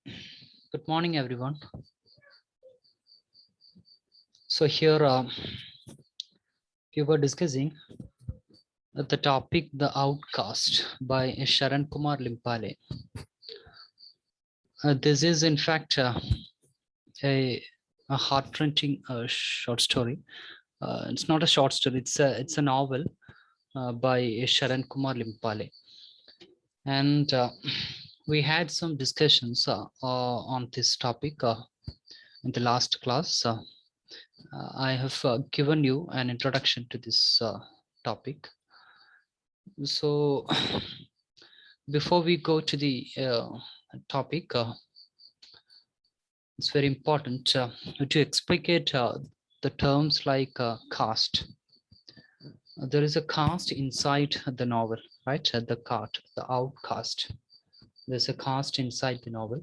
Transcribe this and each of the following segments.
Good morning, everyone. So here we were discussing the topic "The Outcast" by Sharankumar Limbale. This is, in fact, a, a heart-wrenching short story. It's not a short story; it's a novel by Sharankumar Limbale, and we had some discussions on this topic in the last class. I have given you an introduction to this topic. So before we go to the topic, it's very important to explicate the terms like caste. There is a caste inside the novel, right? The outcast. There's a caste inside the novel.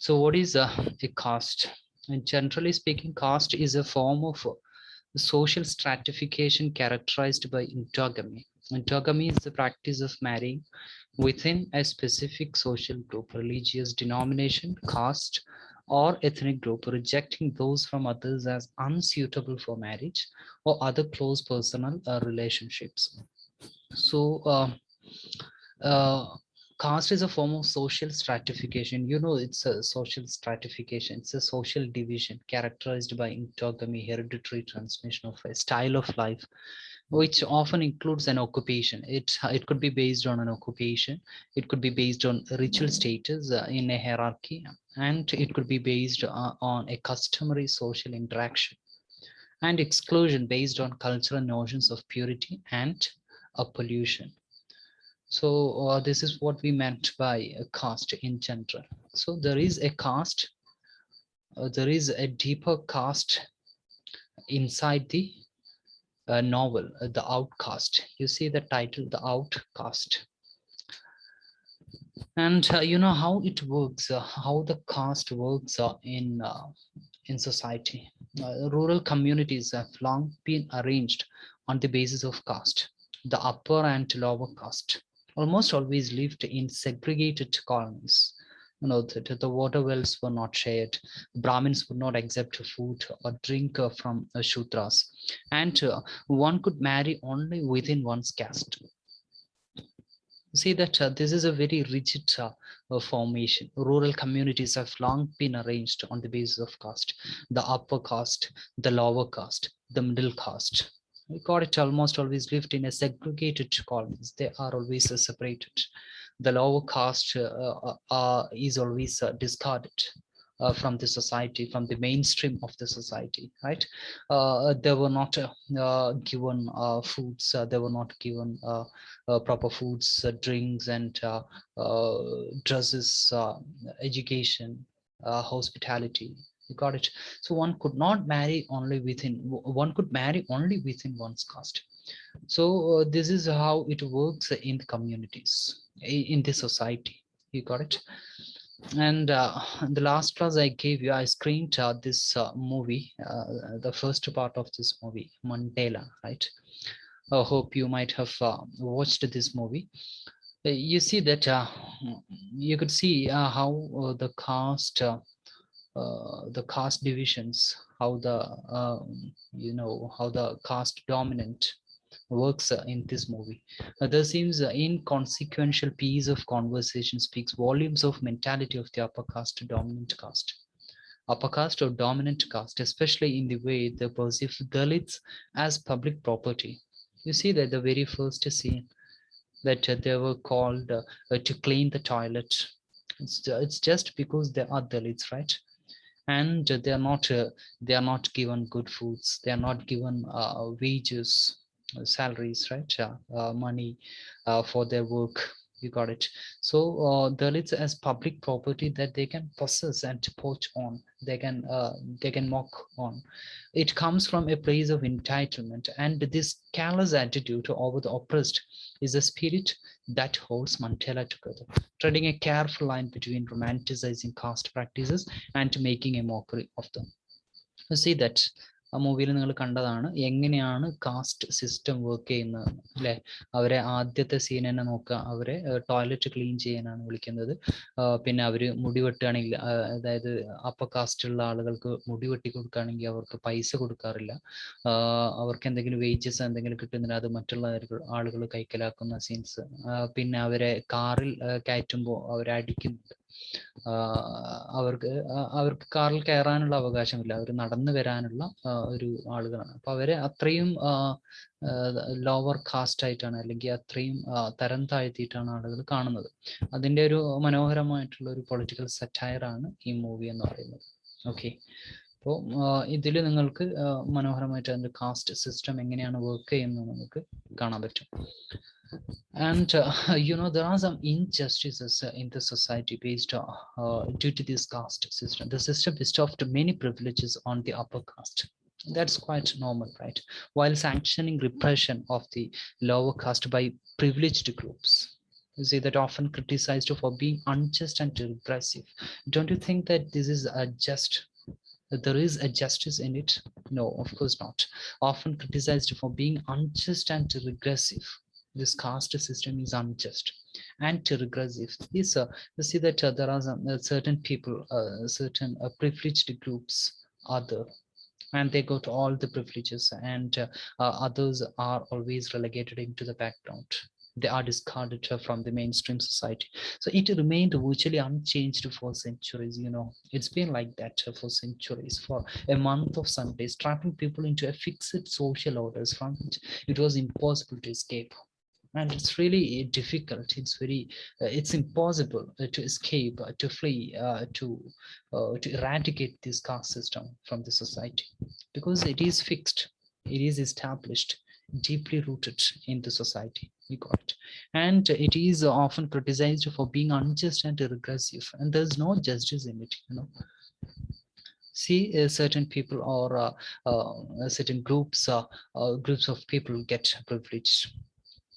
So what is a caste? And generally speaking, caste is a form of social stratification characterized by endogamy. Endogamy is the practice of marrying within a specific social group, religious denomination, caste, or ethnic group, rejecting those from others as unsuitable for marriage or other close personal relationships. So, uh, caste is a form of social stratification. You know, it's a social stratification, it's a social division characterized by endogamy, hereditary transmission of a style of life, which often includes an occupation. It could be based on an occupation, it could be based on ritual status in a hierarchy, and it could be based on a customary social interaction, and exclusion based on cultural notions of purity and pollution. So this is what we meant by a caste in general. So there is a caste, there is a deeper caste inside the novel, The Outcast. You see the title, The Outcast. And you know how it works, how the caste works in society. Rural communities have long been arranged on the basis of caste. The upper and lower caste almost always lived in segregated colonies. You know, the water wells were not shared. Brahmins would not accept food or drink from Shudras, and one could marry only within one's caste. See that this is a very rigid formation. Rural communities have long been arranged on the basis of caste: the upper caste, the lower caste, the middle caste. We got it almost always lived in a segregated colonies. They are always separated. The lower caste is always discarded from the society, from the mainstream of the society, right? They were not given foods, they were not given proper foods, drinks, and dresses, education, hospitality. You got it. So one could marry only within one's caste. So this is how it works in the communities, in the society. You got it. And in the last class I gave you, I screened this movie, the first part of this movie, Mandela, right? I hope you might have watched this movie. You see that you could see how the caste divisions, how the how the caste dominant works in this movie. There seems an inconsequential piece of conversation speaks volumes of mentality of the upper caste to dominant caste. Upper caste or dominant caste, especially in the way they perceive Dalits as public property. You see that the very first scene that they were called to clean the toilet. It's just because they are Dalits, right? And they are not given good foods. They are not given wages, salaries, right? Money for their work. You got it. So Dalits as public property that they can possess and poach on. They can mock on. It comes from a place of entitlement, and this callous attitude over the oppressed is a spirit that holds Mandela together, treading a careful line between romanticizing caste practices and making a mockery of them. You see that ആ മൂവിയിൽ നിങ്ങൾ കണ്ടതാണ് എങ്ങനെയാണ് caste system work ചെയ്യുന്നത് അല്ലെ. അവരെ ആദ്യത്തെ scene തന്നെ നോക്കുക, അവരെ ടോയ്ലറ്റ് ക്ലീൻ ചെയ്യാനാണ് വിളിക്കുന്നത്. പിന്നെ അവര് മുടി വെട്ടുകയാണെങ്കിൽ, അതായത് അപ്പർ കാസ്റ്റുള്ള ആളുകൾക്ക് മുടി വെട്ടി കൊടുക്കുകയാണെങ്കിൽ അവർക്ക് പൈസ കൊടുക്കാറില്ല. അവർക്ക് എന്തെങ്കിലും വേജസ് എന്തെങ്കിലും കിട്ടുന്നില്ല, അത് മറ്റുള്ള ആളുകൾ കൈക്കലാക്കുന്ന സീൻസ്. പിന്നെ അവരെ കാറിൽ കയറ്റുമ്പോൾ അവരെ അടിക്കുന്നുണ്ട്. അവർക്ക് കാറിൽ കയറാനുള്ള അവകാശമില്ല, അവർ നടന്നു വരാനുള്ള ഒരു ആളുകളാണ്. അപ്പൊ അവരെ അത്രയും ലോവർ കാസ്റ്റ് ആയിട്ടാണ്, അല്ലെങ്കിൽ അത്രയും തരം താഴ്ത്തിയിട്ടാണ് ആളുകൾ കാണുന്നത്. അതിന്റെ ഒരു മനോഹരമായിട്ടുള്ള ഒരു പൊളിറ്റിക്കൽ സറ്റയർ ആണ് ഈ മൂവി എന്ന് പറയുന്നത്. ഓക്കെ, അപ്പോൾ ഇതിൽ നിങ്ങൾക്ക് മനോഹരമായിട്ട് അതിന്റെ കാസ്റ്റ് സിസ്റ്റം എങ്ങനെയാണ് വർക്ക് ചെയ്യുന്നത് നിങ്ങൾക്ക് കാണാൻ പറ്റും. And there are some injustices in the society based due to this caste system. The system bestowed many privileges on the upper caste. That's quite normal, right? While sanctioning repression of the lower caste by privileged groups. You see that often criticized for being unjust and regressive. Don't you think that this is a just? There is a justice in it? No, of course not. Often criticized for being unjust and regressive. This caste system is unjust and regressive. This, you see that there are some, certain people, certain privileged groups are there, and they got all the privileges, and others are always relegated into the background. They are discarded from the mainstream society. So it remained virtually unchanged for centuries. It's been like that for centuries, for a month of Sundays, trapping people into a fixed social orders from which it was impossible to escape. And it's really difficult, it's impossible to escape, to flee, to eradicate this caste system from the society, because it is fixed, it is established, deeply rooted in the society. You got it. And it is often criticized for being unjust and regressive, and there's no justice in it. See, certain people or certain groups of people get privileged.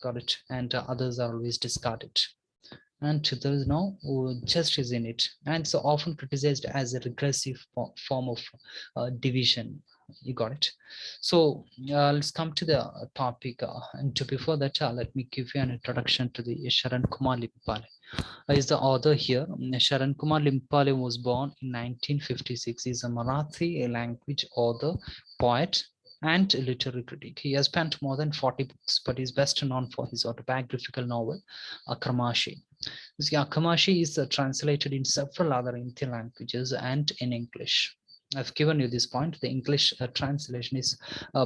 Got it. And others are always discarded, and there is no justice in it, and so often criticized as a regressive form of division. You got it. So let's come to the topic, and before that, let me give you an introduction to the Sharankumar Limbale. Is the author here. Sharankumar Limbale was born in 1956. He is a Marathi language author, poet, and literary critic. He has spent more than 40 books, but is best known for his autobiographical novel, Akkarmashi. See, Akkarmashi is translated in several other Indian languages and in English. I've given you this point. The English translation is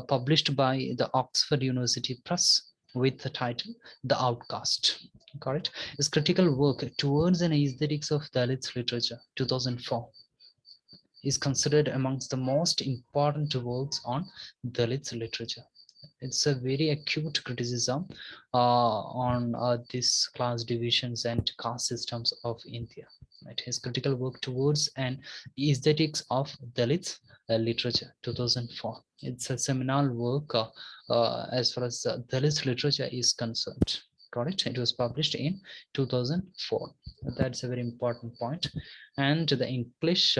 published by the Oxford University Press with the title The Outcaste. Got it? His critical work towards an aesthetics of Dalit literature, 2004, is considered amongst the most important works on Dalit literature. It's a very acute criticism on these class divisions and caste systems of India. Right? His critical work towards an aesthetics of Dalit literature, 2004. It's a seminal work as far as Dalit literature is concerned. Got it? It was published in 2004. That's a very important point. And the English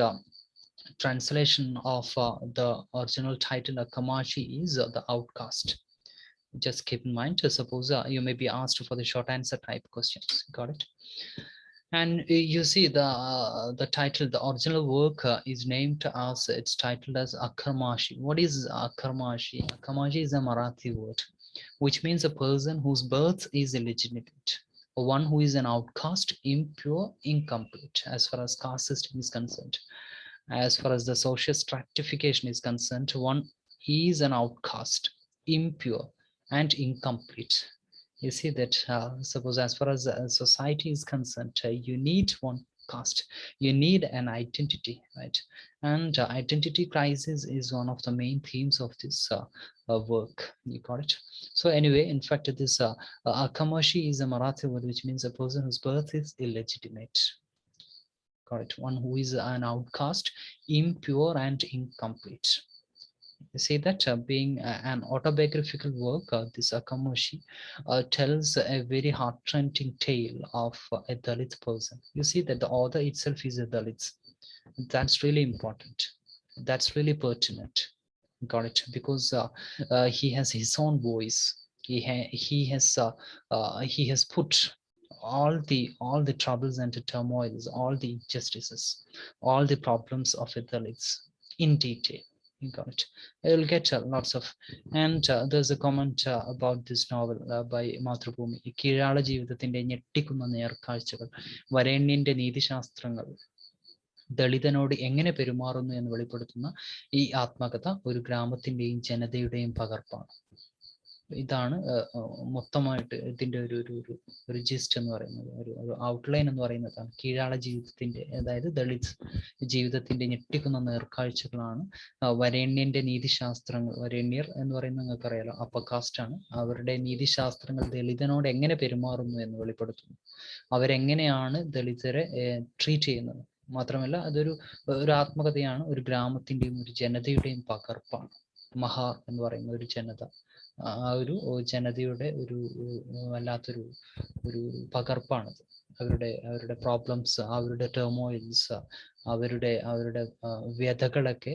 translation of the original title Akkarmashi is The Outcaste. Just keep in mind, suppose you may be asked for the short answer type questions. Got it? And you see the title, the original work is named as, it's titled as Akkarmashi. What is Akkarmashi? Akkarmashi is a Marathi word which means a person whose birth is illegitimate, or one who is an outcast, impure, incomplete, as far as caste system is concerned. As far as the social stratification is concerned, one is an outcast, impure, and incomplete. You see that suppose as far as society is concerned, you need one caste, you need an identity, right? And identity crisis is one of the main themes of this work. You got it? So anyway, in fact, this Akkarmashi is a Marathi word which means a person whose birth is illegitimate. Got it? One who is an outcast, impure, and incomplete. You see that being an autobiographical work, this Akkarmashi tells a very heart-rending tale of a Dalit person. You see that the author itself is a Dalit. That's really important. That's really pertinent. Got it? Because he has his own voice. He has put all the troubles and the turmoils, all the injustices, all the problems of the Dalits in detail. You got it? You'll get lots of, and there's a comment about this novel by Mathrubhumi. കീഴാള ജീവിതത്തിന്റെ ഞെട്ടിക്കുന്ന നേർക്കാഴ്ചകൾ, വരേണ്യന്റെ നീതിശാസ്ത്രങ്ങൾ, ദളിതനോട് എങ്ങനെ പെരുമാറുന്നു എന്ന് വെളിപ്പെടുത്തുന്ന ഈ ആത്മകഥ ഒരു ഗ്രാമത്തിന്റെയും ജനതയുടെയും പകർപ്പാണ്. ഇതാണ് മൊത്തമായിട്ട് ഇതിന്റെ ഒരു ജിസ്റ്റ് എന്ന് പറയുന്നത്, ഒരു ഔട്ട്ലൈൻ എന്ന് പറയുന്നതാണ്. കീഴാള ജീവിതത്തിന്റെ, അതായത് ദളിത് ജീവിതത്തിന്റെ ഞെട്ടിക്കുന്ന നേർക്കാഴ്ചകളാണ് വരേണ്യന്റെ നീതിശാസ്ത്രങ്ങൾ. വരേണ്യർ എന്ന് പറയുന്നത് നിങ്ങൾക്ക് അറിയാലോ, അപ്പർ കാസ്റ്റ് ആണ്. അവരുടെ നീതിശാസ്ത്രങ്ങൾ ദളിതനോട് എങ്ങനെ പെരുമാറുന്നു എന്ന് വെളിപ്പെടുത്തുന്നു. അവരെങ്ങനെയാണ് ദളിതരെ ട്രീറ്റ് ചെയ്യുന്നത്. മാത്രമല്ല ഒരു ആത്മകഥയാണ്, ഒരു ഗ്രാമത്തിന്റെയും ഒരു ജനതയുടെയും പകർപ്പാണ്. മഹാർ എന്ന് പറയുന്ന ഒരു ജനത, ആ ഒരു ജനതയുടെ വല്ലാത്തൊരു പകർപ്പാണത്. അവരുടെ പ്രോബ്ലംസ്, അവരുടെ ടെർമോയിൽസ്, അവരുടെ വ്യഥകളൊക്കെ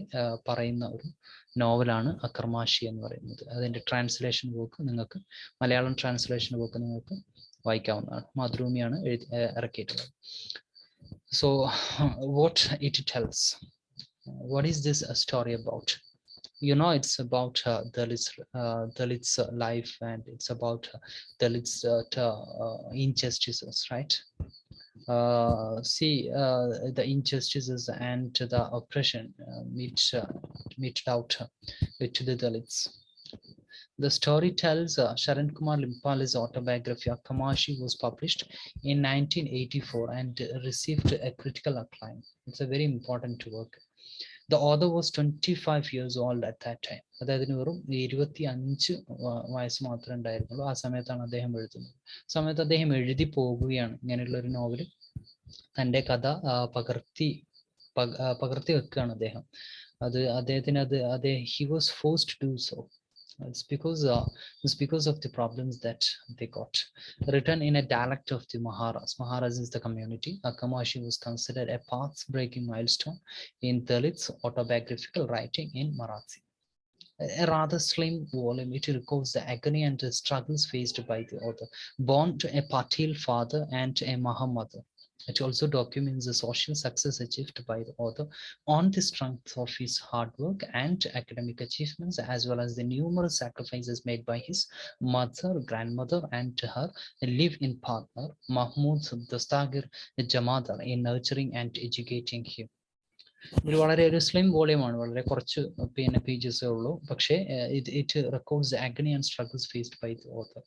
പറയുന്ന ഒരു നോവലാണ് അക്കർമാഷി എന്ന് പറയുന്നത്. അതിന്റെ ട്രാൻസ്ലേഷൻ വർക്ക് നിങ്ങൾക്ക്, മലയാളം ട്രാൻസ്ലേഷൻ വർക്ക് നിങ്ങൾക്ക് വായിക്കാവുന്നതാണ്. മാതൃഭൂമിയാണ് ഇറക്കിയിട്ടുള്ളത്. So what it tells, what is this story about? It's about Dalit's life, and it's about Dalit's injustices, right? See, the injustices and the oppression meted out to the Dalits. The story tells Sharankumar Limbale's autobiography Akkarmashi was published in 1984 and received a critical acclaim. It's a very important work. The author was 25 years old at that time. അതായത് വെറും 25 വയസ്സ് മാത്രമേ ഉണ്ടായിരുന്നുള്ളൂ ആ സമയത്താണ് അദ്ദേഹം എഴുതുന്നത്. സമയത്ത് അദ്ദേഹം എഴുതി പോകുകയാണ് ഇങ്ങനെയുള്ള ഒരു നോവൽ. തൻ്റെ കഥ പകർത്തി വെക്കുകയാണ് അദ്ദേഹം. he was forced to do so. It's because of the problems that they got. Written in a dialect of the Maharas. Maharas is the community. Akkarmashi was considered a path-breaking milestone in Dalit's autobiographical writing in Marathi. A rather slim volume, it records the agony and the struggles faced by the author, born to a Patil father and a Maha mother. It also documents the social success achieved by the author on the strength of his hard work and academic achievements, as well as the numerous sacrifices made by his mother, grandmother, and her live-in partner, Mahmoud Dastagir Jamadar, in nurturing and educating him. ഇത് വളരെ ഒരു slim വോളിയമാണ്, വളരെ കുറച്ച് പേജസേ ഉള്ളൂ. പക്ഷേ it records agony and struggles faced by the author.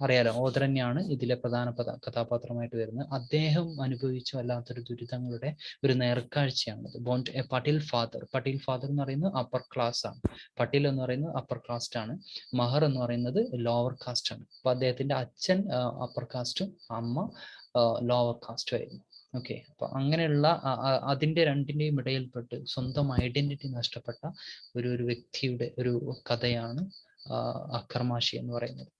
അറിയാലോ, author തന്നെയാണ് ഇതിലെ പ്രധാന കഥാപാത്രമായിട്ട് വരുന്നത്. അദ്ദേഹം അനുഭവിച്ച വല്ലാത്തൊരു ദുരിതങ്ങളുടെ ഒരു നേർക്കാഴ്ചയാണത്. Born to a Patel father. Patel father എന്ന് പറയുന്നത് അപ്പർ ക്ലാസ് ആണ്. പട്ടേൽ എന്ന് പറയുന്നത് അപ്പർ കാസ്റ്റ് ആണ്. മഹർ എന്ന് പറയുന്നത് ലോവർ കാസ്റ്റ് ആണ്. അപ്പൊ അദ്ദേഹത്തിന്റെ അച്ഛൻ അപ്പർ കാസ്റ്റും അമ്മ ലോവർ കാസ്റ്റും ആയിരുന്നു. ഓക്കെ, അപ്പൊ അങ്ങനെയുള്ള അതിന്റെ രണ്ടിന്റെയും ഇടയിൽപ്പെട്ട് സ്വന്തം ഐഡന്റിറ്റി നഷ്ടപ്പെട്ട ഒരു വ്യക്തിയുടെ ഒരു കഥയാണ് അക്കർമാഷി എന്ന് പറയുന്നത്.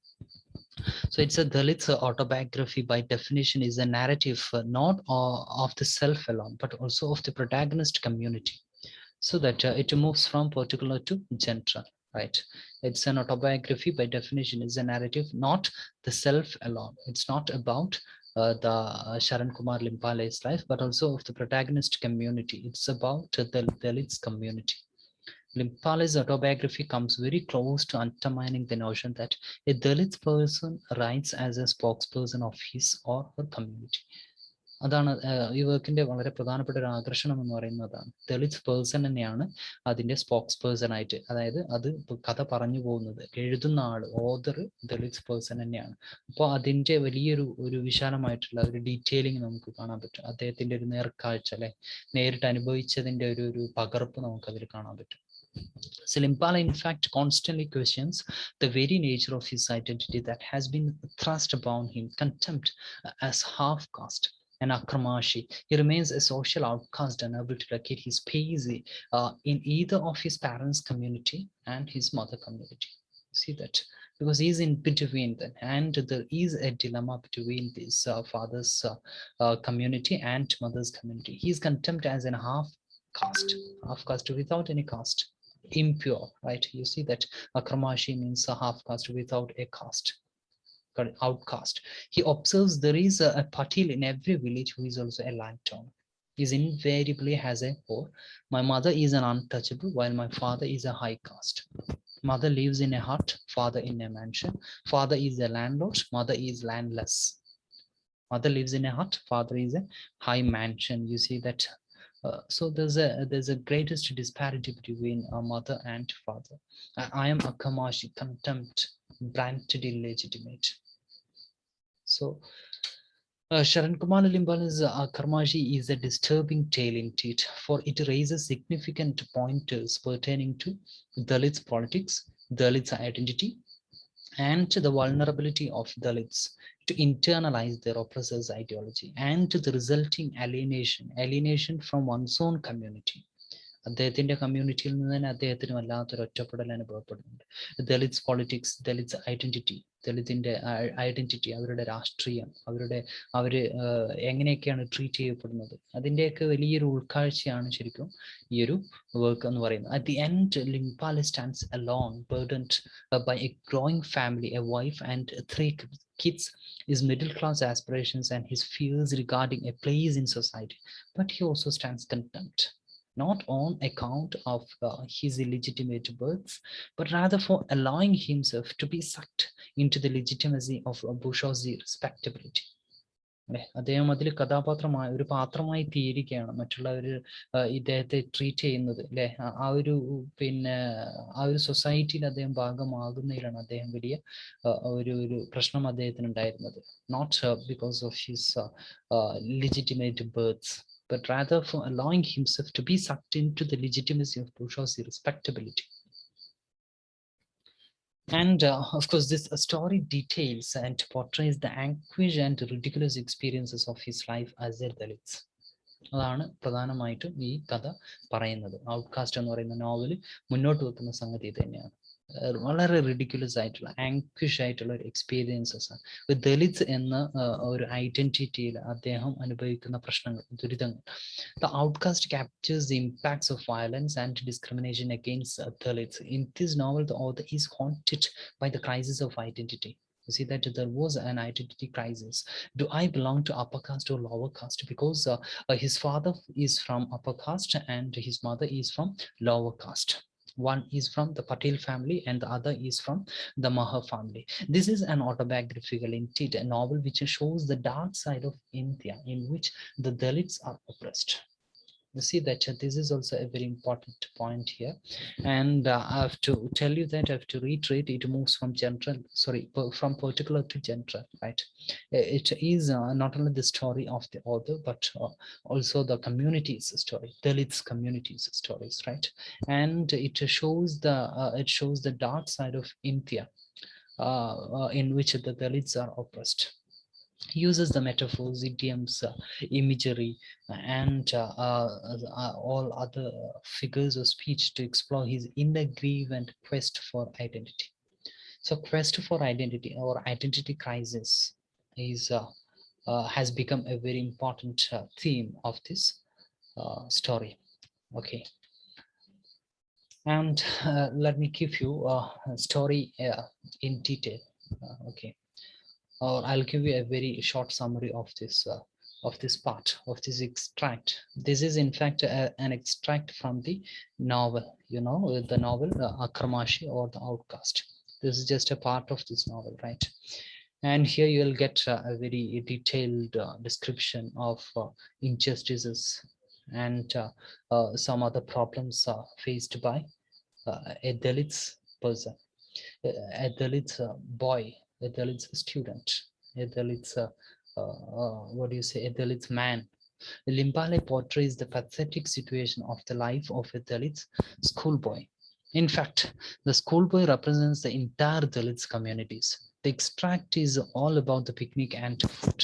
So it's a Dalit's autobiography by definition is a narrative not of the self alone, but also of the protagonist community. So that it moves from particular to general, right? It's an autobiography by definition is a narrative, not the self alone. It's not about the Sharankumar Limbale's life, but also of the protagonist community. It's about the Dalit's community. Limbale's autobiography comes very close to undermining the notion that a Dalit person writes as a spokesperson of his or her community. അതാണ് ഈ വർക്കിന്റെ വളരെ പ്രധാനപ്പെട്ട ഒരു ആകർഷണം എന്ന് പറയുന്നതാണ്. Dalit person തന്നെയാണ് അതിന്റെ സ്പോക്സ് പേഴ്സൺ ആയിട്ട്, അതായത് അത് കഥ പറഞ്ഞു പോകുന്നത് എഴുതുന്ന ആള്, ഓതർ ദളിത് പേഴ്സൺ തന്നെയാണ്. അപ്പോൾ അതിന്റെ വലിയൊരു വിശാലമായിട്ടുള്ള ഒരു ഡീറ്റെയിലിംഗ് നമുക്ക് കാണാൻ പറ്റും. അദ്ദേഹത്തിന്റെ ഒരു നേർക്കാഴ്ച, അല്ലെ, നേരിട്ട് അനുഭവിച്ചതിന്റെ ഒരു പകർപ്പ് നമുക്ക് അതിൽ കാണാൻ പറ്റും. So Limbale in fact constantly questions the very nature of his identity that has been thrust upon him, contempt as half caste. And Akkarmashi, he remains a social outcast, unable to locate his place in either of his parents' community and his mother community. See that? Because he's in between them, and there is a dilemma between this father's community and mother's community. He is contempt as a half caste without any caste. impure, right? You see that Akkarmashi means a half caste without a caste, outcast. He observes there is a patil in every village who is also a lantern. He invariably has a or my mother is an untouchable while my father is a high caste. Mother lives in a hut, father in a mansion. Father is a landlord, mother is landless. Mother lives in a hut, father is a high mansion. You see that. So there's a greatest disparity between a mother and father. I am Akkarmashi, contempt, branded illegitimate. So Sharankumar Limbale's Akkarmashi is a disturbing tale indeed, for it raises significant pointers pertaining to Dalits politics, Dalits identity, and to the vulnerability of Dalits to internalize their oppressor's ideology, and to the resulting alienation from one's own community. അദ്ദേഹത്തിന്റെ കമ്മ്യൂണിറ്റിയിൽ നിന്ന് തന്നെ അദ്ദേഹത്തിന് വല്ലാത്തൊരു ഒറ്റപ്പെടൽ അനുഭവപ്പെടുന്നുണ്ട്. Dalit politics, Dalit identity, ദളിതിന്റെ identity, അവരുടെ രാഷ്ട്രീയം, അവര് എങ്ങനെയൊക്കെയാണ് ട്രീറ്റ് ചെയ്യപ്പെടുന്നത്, അതിന്റെയൊക്കെ വലിയൊരു ഉൾക്കാഴ്ചയാണ് ശരിക്കും ഈ ഒരു വർക്ക് എന്ന് പറയുന്നത്. At the end Limbale stands alone, burdened by a growing family, a wife and 3 kids, his middle class aspirations and his fears regarding a place in society. But he also stands contempt, not on account of his illegitimate births, but rather for allowing himself to be sucked into the legitimacy of bourgeoisie respectability. അദ്ദേഹം അതിൽ കഥാപാത്രമായ ഒരു പാത്രമായി തീരുകയാണ്. മറ്റുള്ളവർ ഇദ്ദേഹത്തെ treat ചെയ്യുന്നത് അല്ലെ, ആ ഒരു പിന്നെ ആ ഒരു സൊസൈറ്റിയിൽ അദ്ദേഹം ഭാഗമാകുന്നതിലാണ് അദ്ദേഹം വലിയ ഒരു പ്രശ്നം അദ്ദേഹത്തിന് ഉണ്ടായിരുന്നത്. Not because of his legitimate births, but rather for allowing himself to be sucked into the legitimacy of bourgeoisie respectability. And of course, this story details and portrays the anguish and ridiculous experiences of his life as a Dalit. അതാണ് പ്രധാനമായിട്ടും ഈ കഥ പറയുന്നത്. Outcast എന്ന് പറയുന്ന novel മുന്നോട്ട് വെക്കുന്ന സംഗതി തന്നെയാണ്. വളരെ റിഡിക്കുലസ് ആയിട്ടുള്ള ആങ്ക്വിഷ് ആയിട്ടുള്ള ഒരു എക്സ്പീരിയൻസസ് ആണ്. ദലിത് എന്ന ഒരു ഐഡന്റിറ്റിയിൽ അദ്ദേഹം അനുഭവിക്കുന്ന പ്രശ്നങ്ങൾ, ദുരിതങ്ങൾ. The Outcast captures the impacts of violence and discrimination against Dalits. In this novel, the author is haunted by the crisis of identity. You see that there was an identity crisis. Do I belong to upper caste or lower caste? Because his father is from upper caste and his mother is from lower caste. One is from the Patel family and the other is from the Maher family. This is an autobiographical indeed, a novel which shows the dark side of India in which the Dalits are oppressed. You see that this is also a very important point here, and I have to tell you that I have to reiterate, it moves from from particular to general, right? It is not only the story of the author, but also the community's story, Dalits community's stories, right? And it shows the dark side of India in which the Dalits are oppressed. Uses the metaphors, idioms, imagery, and all other figures of speech to explore his inner grief and quest for identity. So quest for identity or identity crisis is has become a very important theme of this story. Okay, and let me give you a story in detail. Okay, or I'll give you a very short summary of this part, of this extract. This is in fact an extract from the novel, the novel Akkarmashi or the Outcast. This is just a part of this novel, right? And here you'll get a very detailed description of injustices and some other problems faced by a Dalit person, a Dalit boy, a Dalit student, a Dalit, what do you say, a Dalit man. Limbale portrays the pathetic situation of the life of a Dalit schoolboy. In fact, the schoolboy represents the entire Dalit communities. The extract is all about the picnic and food.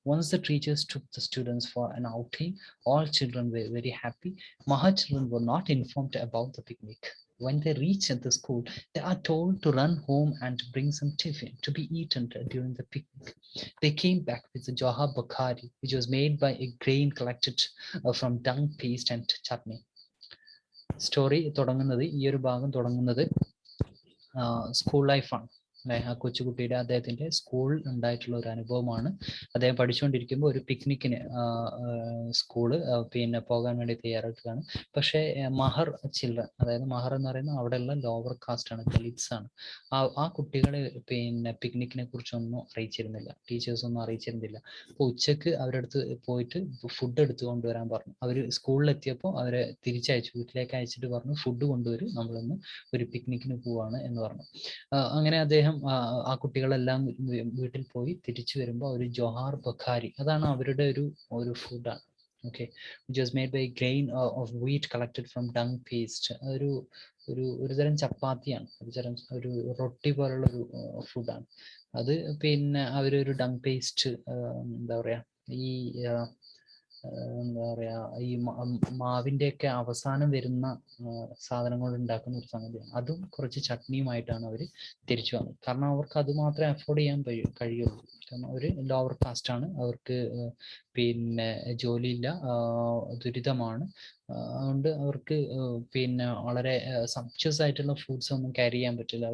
Once the teachers took the students for an outing, all children were very happy. Maha children were not informed about the picnic. When they reach at the school, they are told to run home and bring some tiffin to be eaten during the picnic. They came back with the Joha Bakari, which was made by a grain collected from dung paste and chutney. Story തുടങ്ങുന്നത്, ഈ ഒരു ഭാഗം തുടങ്ങുന്നത് school ലൈഫാണ് അല്ലെ. ആ കൊച്ചുകുട്ടിയുടെ അദ്ദേഹത്തിന്റെ school ഉണ്ടായിട്ടുള്ള ഒരു അനുഭവമാണ്. അദ്ദേഹം പഠിച്ചുകൊണ്ടിരിക്കുമ്പോൾ ഒരു പിക്നിക്കിന് സ്കൂള് പിന്നെ പോകാൻ വേണ്ടി തയ്യാറെടുക്കുകയാണ്. പക്ഷേ മഹർ ചിൽഡ്രൻ, അതായത് മഹർ എന്ന് പറയുന്നത് അവിടെയുള്ള ലോവർ കാസ്റ്റ് ആണ്, ദലിറ്റ്സ് ആണ്. ആ കുട്ടികളെ പിന്നെ പിക്നിക്കിനെ കുറിച്ചൊന്നും അറിയിച്ചിരുന്നില്ല, ടീച്ചേഴ്സ് ഒന്നും അറിയിച്ചിരുന്നില്ല. അപ്പോൾ ഉച്ചക്ക് അവരുടെ അടുത്ത് പോയിട്ട് ഫുഡ് എടുത്തു കൊണ്ടുവരാൻ പറഞ്ഞു. അവർ സ്കൂളിലെത്തിയപ്പോൾ അവരെ തിരിച്ചയച്ചു, വീട്ടിലേക്ക് അയച്ചിട്ട് പറഞ്ഞു ഫുഡ് കൊണ്ടുവരും, നമ്മളിന്ന് ഒരു പിക്നിക്കിന് പോവാണ് എന്ന് പറഞ്ഞു. അങ്ങനെ അദ്ദേഹം ആ കുട്ടികളെല്ലാം വീട്ടിൽ പോയി തിരിച്ചു വരുമ്പോൾ ഒരു ജോഹാർ ബഖാരി, അതാണ് അവരുടെ ഒരു ഫുഡാണ്. Okay, which was made by grain of wheat collected from dung paste. ഒരു തരം ചപ്പാത്തിയാണ്, ഒരു റൊട്ടി പോലുള്ള ഒരു ഫുഡാണ് അത്. പിന്നെ അവരൊരു ഡങ് പേസ്റ്റ്, എന്താ പറയാ, ഈ എന്താ പറയാ, ഈ മാവിൻ്റെയൊക്കെ അവസാനം വരുന്ന സാധനം കൊണ്ട് ഉണ്ടാക്കുന്ന ഒരു സംഗതിയാണ്. അതും കുറച്ച് ചട്നിയുമായിട്ടാണ് അവർ തിരിച്ചു വന്നത്. കാരണം അവർക്ക് അത് മാത്രമേ അഫോർഡ് ചെയ്യാൻ കഴിയുള്ളൂ. കാരണം അവർ ലോവർ കാസ്റ്റ് ആണ്, അവർക്ക് പിന്നെ ജോലിയില്ല, ദുരിതമാണ്. അതുകൊണ്ട് അവർക്ക് പിന്നെ വളരെ സംപ്ഷ്യസ് ആയിട്ടുള്ള ഫുഡ്സ് ഒന്നും ക്യാരി ചെയ്യാൻ പറ്റില്ല.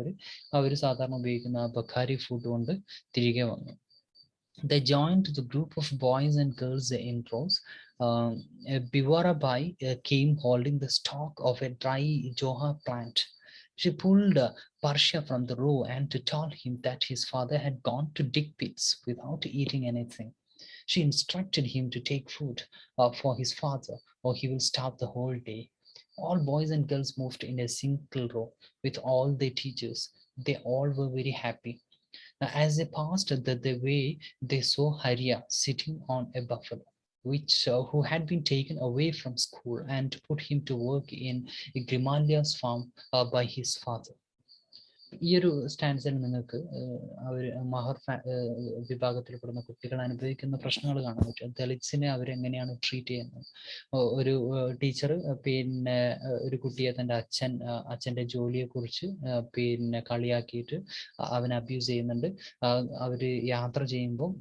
അവർ സാധാരണ ഉപയോഗിക്കുന്ന ബഖാരി ഫുഡ് കൊണ്ട് തിരികെ വന്നു. They joined the group of boys and girls in rows. Bivara Bai came holding the stalk of a dry joha plant. She pulled Parsha from the row and told him that his father had gone to dig pits without eating anything. She instructed him to take food for his father, or he will starve the whole day. All boys and girls moved in a single row with all their teachers. They all were very happy. As they passed the way, they saw Harya sitting on a buffalo, which who had been taken away from school and put him to work in Grimaldia's farm by his father. ഈ ഒരു സ്റ്റാൻസിൽ നിങ്ങൾക്ക് അവർ മഹർ വിഭാഗത്തിൽപ്പെടുന്ന കുട്ടികൾ അനുഭവിക്കുന്ന പ്രശ്നങ്ങൾ കാണാൻ പറ്റും. ദളിറ്റ്സിനെ അവരെങ്ങനെയാണ് ട്രീറ്റ് ചെയ്യുന്നത്. ഒരു ടീച്ചർ പിന്നെ ഒരു കുട്ടിയെ തൻ്റെ അച്ഛൻ്റെ ജോലിയെക്കുറിച്ച് പിന്നെ കളിയാക്കിയിട്ട് അവനെ അബ്യൂസ് ചെയ്യുന്നുണ്ട്. അവർ യാത്ര ചെയ്യുമ്പോൾ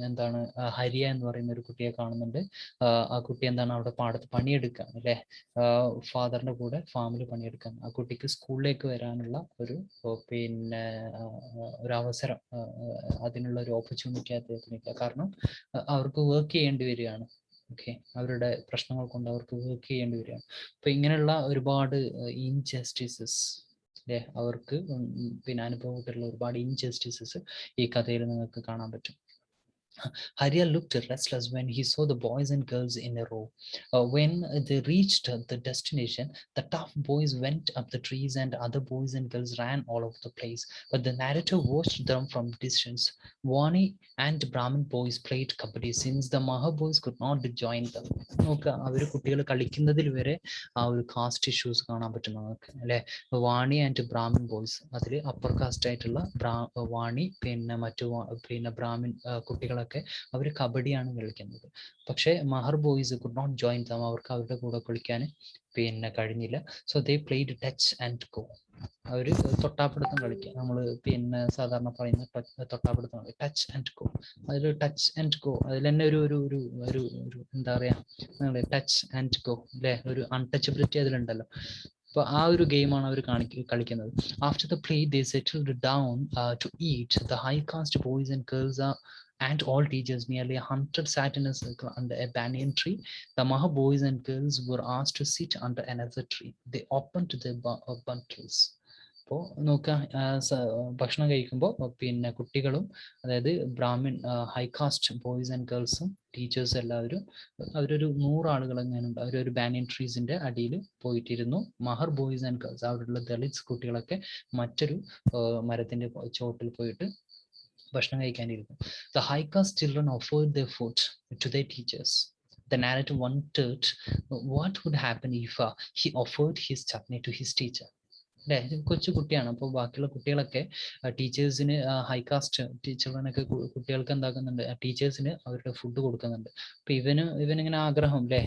എന്താണ് ഹരിയ എന്ന് പറയുന്ന ഒരു കുട്ടിയെ കാണുന്നുണ്ട്. ആ കുട്ടി എന്താണ് അവിടെ പാടത്ത് പണിയെടുക്കുകയാണ് അല്ലേ, ഫാദറിൻ്റെ കൂടെ ഫാമിൽ പണിയെടുക്കാൻ. ആ കുട്ടിക്ക് സ്കൂളിലേക്ക് വരാനുള്ള പിന്നെ ഒരു അവസരം, അതിനുള്ള ഒരു ഓപ്പർച്യൂണിറ്റി അദ്ദേഹത്തിനില്ല. കാരണം അവർക്ക് വർക്ക് ചെയ്യേണ്ടി വരികയാണ്. ഓക്കെ, അവരുടെ പ്രശ്നങ്ങൾ കൊണ്ട് അവർക്ക് വർക്ക് ചെയ്യേണ്ടി വരികയാണ്. അപ്പൊ ഇങ്ങനെയുള്ള ഒരുപാട് ഇൻജസ്റ്റിസസ് അല്ലെ, അവർക്ക് പിന്നെ അനുഭവപ്പെട്ടുള്ള ഒരുപാട് ഇൻജസ്റ്റിസസ് ഈ കഥയിൽ നിങ്ങൾക്ക് കാണാൻ പറ്റും. Harya looked restless when he saw the boys and girls in a row. When they reached the destination, the tough boys went up the trees and other boys and girls ran all over the place. But the narrator watched them from distance. Vani and Brahmin boys played kabaddi since the Maha boys could not join them. നോക്കുക, അവർ കുട്ടികൾ കളിക്കുന്നതിൽ വരെ ആ ഒരു cast issues കാണാൻ പറ്റും നമുക്ക് അല്ലെ. വാണി and Brahmin boys, അതിൽ അപ്പർ കാസ്റ്റ് ആയിട്ടുള്ള വാണി പിന്നെ ബ്രാഹ്മിൻ കുട്ടികളൊക്കെ അവർ കബഡിയാണ് കളിക്കുന്നത്. പക്ഷേ Mahar boys could not join them, അവർക്ക് അവരുടെ കൂടെ കളിക്കാൻ പിന്നെ കഴിഞ്ഞില്ല. So they played touch and go. അവർ തൊട്ടാപ്പിടുത്തം കളിക്കുക, നമ്മൾ പിന്നെ സാധാരണ പറയുന്ന തൊട്ടാപ്പിടുത്തം കളി, ടച്ച് ആൻഡ് ഗോ. അതിൽ ടച്ച് ആൻഡ് ഗോ അതിൽ തന്നെ ഒരു എന്താ പറയുക, ടച്ച് ആൻഡ് ഗോ അല്ലേ, ഒരു അൺടച്ചബിലിറ്റി അതിലുണ്ടല്ലോ. അപ്പോൾ ആ ഒരു ഗെയിമാണ് അവർ കളിക്കുന്നത്. After the play they settled down to eat. The high caste boys and girls and all teachers, nearly 100, sat in a circle under a banyan tree. The Maha boys and girls were asked to sit under another tree. They opened their bundles. അപ്പോൾ നോക്കുക, ഭക്ഷണം കഴിക്കുമ്പോൾ പിന്നെ കുട്ടികളും, അതായത് Brahmin ഹൈകാസ്റ്റ് boys and ഗേൾസും ടീച്ചേഴ്സും എല്ലാവരും, അവരൊരു 100 ആളുകൾ എങ്ങനെയുണ്ട്, അവരൊരു ബാനിയൻ ട്രീസിന്റെ അടിയിൽ പോയിട്ടിരുന്നു. മഹർ ബോയ്സ് ആൻഡ് ഗേൾസ്, അവിടെയുള്ള ദളിറ്റ്സ് കുട്ടികളൊക്കെ മറ്റൊരു മരത്തിന്റെ ചോട്ടിൽ പോയിട്ട് ഭക്ഷണം കഴിക്കാനിരുന്നു. The high caste children offered their food to their teachers. The narrator wondered what would happen if he offered his chutney to his teacher. അല്ലേ? ഇത് കൊച്ചു കുട്ടിയാണ്. അപ്പോൾ ബാക്കിയുള്ള കുട്ടികളൊക്കെ ടീച്ചേഴ്സിന് ഹൈ കാസ്റ്റ് ടീച്ചറിനൊക്കെ കുട്ടികൾക്ക് എന്താക്കുന്നുണ്ട്, ടീച്ചേഴ്സിന് അവരുടെ ഫുഡ് കൊടുക്കുന്നുണ്ട്. അപ്പോൾ ഇവനിങ്ങനെ ആഗ്രഹം അല്ലേ,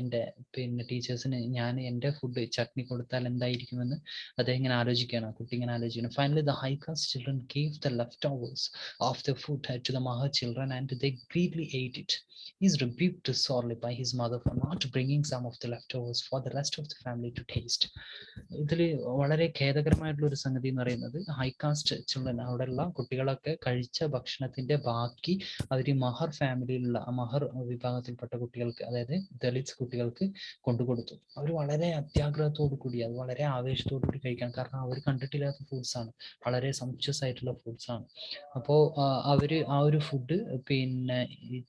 എൻ്റെ പിന്നെ ടീച്ചേഴ്സിന് ഞാൻ എൻ്റെ ഫുഡ് ചട്നി കൊടുത്താൽ എന്തായിരിക്കുമെന്ന് അദ്ദേഹം ഇങ്ങനെ ആലോചിക്കുകയാണ്, കുട്ടി ഇങ്ങനെ ആലോചിക്കണം. Finally the high caste children gave the leftovers of the food to the Mahar children and they greedily ate it. He is rebuked sorely by his mother for not bringing some of the leftovers for the rest of the family to taste. ഇതിൽ വളരെ ഖേദകരമായിട്ടുള്ള ഒരു സംഗതി എന്ന് പറയുന്നത്, high caste children, അവിടെയുള്ള കുട്ടികളൊക്കെ കഴിച്ച ഭക്ഷണത്തിന്റെ ബാക്കി അവർ മഹർ ഫാമിലിയിലുള്ള മഹർ വിഭാഗത്തിൽപ്പെട്ട കുട്ടികൾക്ക്, അതായത് ദളിത് കുട്ടികൾക്ക് കൊണ്ടുകൊടുത്തു. അവർ വളരെ അത്യാഗ്രഹത്തോടു കൂടി, അത് വളരെ ആവേശത്തോടു കൂടി കഴിക്കാൻ, കാരണം അവർ കണ്ടിട്ടില്ലാത്ത ഫുഡ്സ് ആണ്, വളരെ സംപ്ഷ്യസ് ആയിട്ടുള്ള ഫുഡ്സ് ആണ്. അപ്പോൾ അവർ ആ ഒരു ഫുഡ് പിന്നെ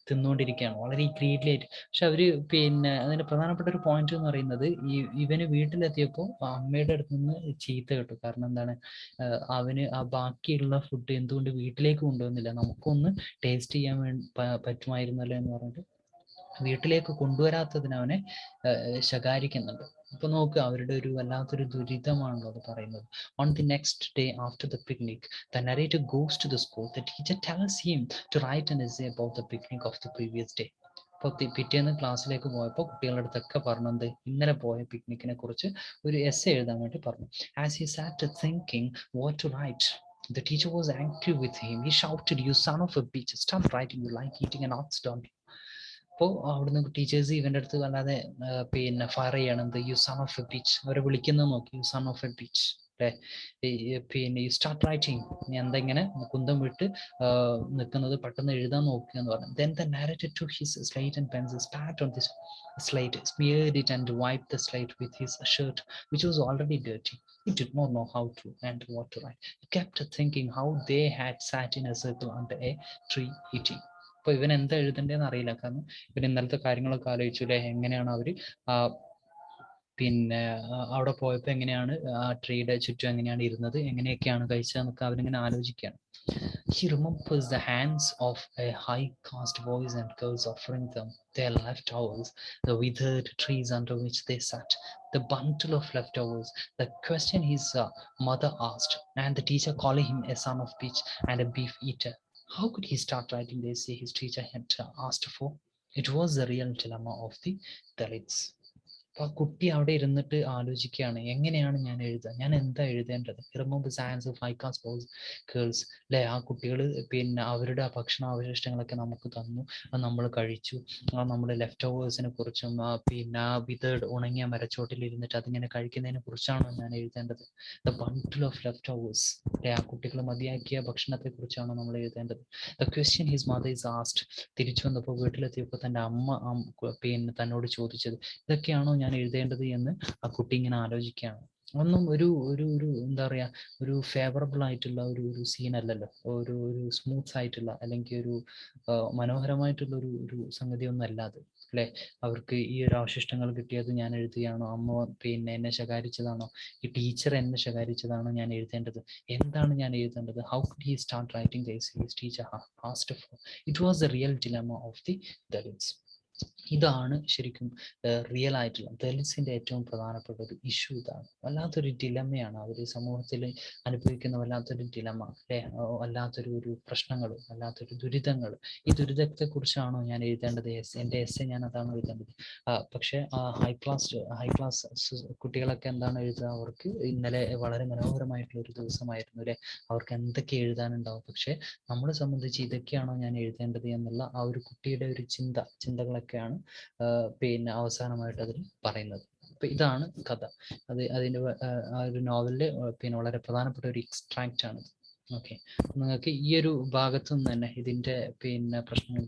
തിന്നുകൊണ്ടിരിക്കുകയാണ് വളരെ ഗ്രീഡ്ലി ആയിട്ട്. പക്ഷെ അവർ പിന്നെ അതിന്റെ പ്രധാനപ്പെട്ട ഒരു പോയിന്റ് എന്ന് പറയുന്നത്, ഇവന് വീട്ടിലെത്തിയപ്പോൾ അമ്മയുടെ അടുത്ത് നിന്ന് ചീത്ത കേട്ടു. കാരണം എന്താണ്, അവന് ആ ബാക്കിയുള്ള ഫുഡ് എന്തുകൊണ്ട് വീട്ടിലേക്ക് കൊണ്ടുവന്നില്ല, നമുക്കൊന്ന് ടേസ്റ്റ് ചെയ്യാൻ പറ്റുമായിരുന്നല്ലോ എന്ന് പറഞ്ഞിട്ട് വീട്ടിലേക്ക് കൊണ്ടുവരാത്തതിന് അവനെ ശകാരിക്കുന്നുണ്ട്. അപ്പൊ നോക്കുക, അവരുടെ ഒരു വല്ലാത്തൊരു ദുരിതമാണല്ലോ അത് പറയുന്നത്. On the next day after the picnic, the narrator goes to the school. The teacher tells him to write an essay about the picnic of the previous day. അപ്പോൾ പിറ്റേന്ന് ക്ലാസ്സിലേക്ക് പോയപ്പോൾ കുട്ടികളുടെ അടുത്തൊക്കെ പറഞ്ഞത്, ഇന്നലെ പോയ പിക്നിക്കിനെ കുറിച്ച് ഒരു എസ്സേ എഴുതാൻ വേണ്ടി പറഞ്ഞു. As he sat thinking what to write, the teacher was angry with him. He shouted, "You son of a bitch, stop writing, you like eating an ox, don't you?" അപ്പോൾ അവിടുന്ന് ടീച്ചേഴ്സ് ഇവൻ്റെ അടുത്ത് വല്ലാതെ പിന്നെ fire ചെയ്യണം, എന്ത്, U son of A beach, അവരെ വിളിക്കുന്നത് നോക്കി, U son of A beach അല്ലേ, പിന്നെ യു സ്റ്റാർട്ട് റൈറ്റിംഗ്, നീ എന്തെങ്ങനെ കുന്തം വിട്ട് നിൽക്കുന്നത്, പെട്ടെന്ന് എഴുതാൻ നോക്കുക എന്ന് പറഞ്ഞു. Then the narrator took his slate and pencil, spat on this slate, smeared it and wiped the slate with his shirt, which was already dirty. He did not know how to and what to write. He kept thinking how they had sat in a circle under a tree eating. അപ്പോൾ ഇവൻ എന്താ എഴുതണ്ടേന്ന് അറിയില്ല, കാരണം ഇവൻ ഇന്നലത്തെ കാര്യങ്ങളൊക്കെ ആലോചിച്ചു അല്ലെ, എങ്ങനെയാണ് അവര് പിന്നെ അവിടെ പോയപ്പോൾ എങ്ങനെയാണ് ആ ട്രീയുടെ ചുറ്റും എങ്ങനെയാണ് ഇരുന്നത്, എങ്ങനെയൊക്കെയാണ് കഴിച്ചതെന്നൊക്കെ അവരിങ്ങനെ ആലോചിക്കുകയാണ്. He remembers the hands of a high caste boys and girls offering them their leftovers, the withered trees under which they sat, the bundle of leftovers, the question his mother asked, and the teacher calling him a son of bitch and a beef eater. How could he start writing the essay his teacher had asked for? It was the real dilemma of the Dalits. അപ്പൊ ആ കുട്ടി അവിടെ ഇരുന്നിട്ട് ആലോചിക്കുകയാണ്, എങ്ങനെയാണ് ഞാൻ എഴുതുക, ഞാൻ എന്താ എഴുതേണ്ടത്. Remember science of high caste boys girls അല്ലെ, ആ കുട്ടികൾ പിന്നെ അവരുടെ ആ ഭക്ഷണാവശിഷ്ടങ്ങളൊക്കെ നമുക്ക് തന്നു, അത് നമ്മൾ കഴിച്ചു, ആ നമ്മുടെ ലെഫ്റ്റ് ഓവേഴ്സിനെ കുറിച്ചും പിന്നെ ആ വിതേഡ് ഉണങ്ങിയ മരച്ചോട്ടിൽ ഇരുന്നിട്ട് അതിങ്ങനെ കഴിക്കുന്നതിനെ കുറിച്ചാണോ ഞാൻ എഴുതേണ്ടത്. The bundle of left overs അല്ലെ, ആ കുട്ടികൾ മതിയാക്കിയ ഭക്ഷണത്തെ കുറിച്ചാണോ നമ്മൾ എഴുതേണ്ടത്. The question his mother is asked, തിരിച്ചു വന്നപ്പോൾ വീട്ടിലെത്തിയപ്പോൾ തൻ്റെ അമ്മ പിന്നെ തന്നോട് ചോദിച്ചത്, ഇതൊക്കെയാണോ ഞാൻ എഴുതേണ്ടത് എന്ന് ആ കുട്ടി ഇങ്ങനെ ആലോചിക്കുകയാണ്. ഒന്നും ഒരു ഒരു ഒരു എന്താ പറയാ, ഒരു ഫേവറബിൾ ആയിട്ടുള്ള ഒരു സീൻ അല്ലല്ലോ, ഒരു ഒരു സ്മൂത്ത് ആയിട്ടുള്ള അല്ലെങ്കിൽ ഒരു മനോഹരമായിട്ടുള്ള ഒരു സംഗതി ഒന്നും അല്ലാതെ അല്ലെ. അവർക്ക് ഈ ഒരു അവശിഷ്ടങ്ങൾ കിട്ടിയത് ഞാൻ എഴുതുകയാണോ, അമ്മ പിന്നെ എന്നെ ശകാരിച്ചതാണോ, ഈ ടീച്ചർ എന്നെ ശകാരിച്ചതാണോ ഞാൻ എഴുതേണ്ടത്, എന്താണ് ഞാൻ എഴുതേണ്ടത്. How could he start writing the essay his teacher asked four. It was the real dilemma of the Dalits. ഇതാണ് ശരിക്കും റിയൽ ആയിട്ടുള്ള ദളിറ്റ്സിന്റെ ഏറ്റവും പ്രധാനപ്പെട്ട ഒരു ഇഷ്യൂ. ഇതാണ് വല്ലാത്തൊരു ഡിലമയാണ് അവർ സമൂഹത്തിൽ അനുഭവിക്കുന്ന, വല്ലാത്തൊരു ഡിലമ അല്ലെ, വല്ലാത്തൊരു പ്രശ്നങ്ങൾ, വല്ലാത്തൊരു ദുരിതങ്ങൾ. ഈ ദുരിതത്തെ കുറിച്ചാണോ ഞാൻ എഴുതേണ്ടത്, എൻ്റെ എസ്സേ ഞാൻ അതാണ് എഴുതേണ്ടത്. പക്ഷെ ഹൈ ക്ലാസ് കുട്ടികളൊക്കെ എന്താണ് എഴുതുക, അവർക്ക് ഇന്നലെ വളരെ മനോഹരമായിട്ടുള്ള ഒരു ദിവസമായിരുന്നു അല്ലെ, അവർക്ക് എന്തൊക്കെ എഴുതാനുണ്ടാവും. പക്ഷെ നമ്മളെ സംബന്ധിച്ച് ഇതൊക്കെയാണോ ഞാൻ എഴുതേണ്ടത് എന്നുള്ള ആ ഒരു കുട്ടിയുടെ ഒരു ചിന്തകളൊക്കെയാണ് പിന്നെ അവസാനമായിട്ട് അതിൽ പറയുന്നത്. അപ്പൊ ഇതാണ് കഥ. അതിന്റെ ആ ഒരു നോവലിലെ പിന്നെ വളരെ പ്രധാനപ്പെട്ട ഒരു എക്സ്ട്രാക്റ്റ് ആണ്. ഓക്കെ, നിങ്ങൾക്ക് ഈ ഒരു ഭാഗത്തു നിന്ന് തന്നെ ഇതിന്റെ പിന്നെ പ്രശ്നങ്ങൾ,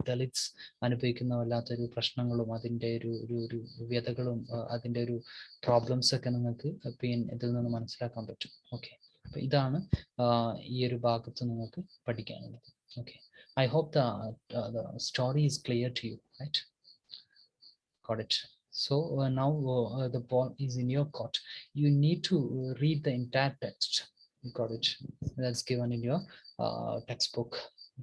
ദളിറ്റ്സ് അനുഭവിക്കുന്ന വല്ലാത്തൊരു പ്രശ്നങ്ങളും അതിന്റെ ഒരു വ്യതകളും അതിന്റെ ഒരു പ്രോബ്ലംസ് ഒക്കെ നിങ്ങൾക്ക് പിന്നെ ഇതിൽ നിന്ന് മനസ്സിലാക്കാൻ പറ്റും. ഓക്കെ, അപ്പൊ ഇതാണ് ഈ ഒരു ഭാഗത്ത് നിങ്ങൾക്ക് പഠിക്കാനുള്ളത്. Okay, I hope the story is clear to you, right? Got it. So now the ball is in your court. You need to read the entire text. Got it. That's given in your textbook.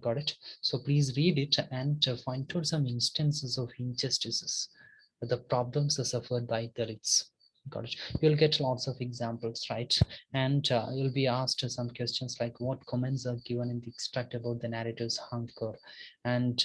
Got it. So please read it and find out some instances of injustices, the problems suffered by Dalits. Got it. You'll get lots of examples, right? And you'll be asked some questions like what comments are given in the extract about the narrative's hunger. And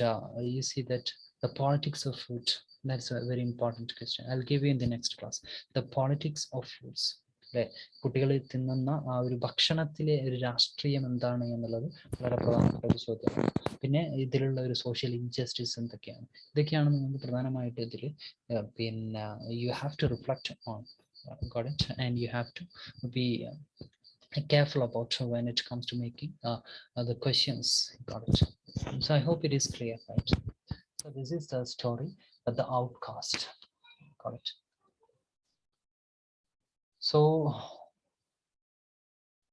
you see that the politics of food, that's a very important question. I'll give you in the next class. The politics of foods. അല്ലെ, കുട്ടികൾ തിന്നുന്ന ആ ഒരു ഭക്ഷണത്തിലെ ഒരു രാഷ്ട്രീയം എന്താണ് എന്നുള്ളത് വളരെ പ്രധാനപ്പെട്ട ഒരു ചോദ്യമാണ്. പിന്നെ ഇതിലുള്ള ഒരു സോഷ്യൽ ഇൻജസ്റ്റിസ് എന്തൊക്കെയാണ്, ഇതൊക്കെയാണ് നിങ്ങൾക്ക് പ്രധാനമായിട്ട് ഇതിൽ പിന്നെ you have to reflect on. Got it. And you have to be careful about when it comes to making the questions. Got it. So I hope it is clear, right? So this is the story of the outcast. Got it. So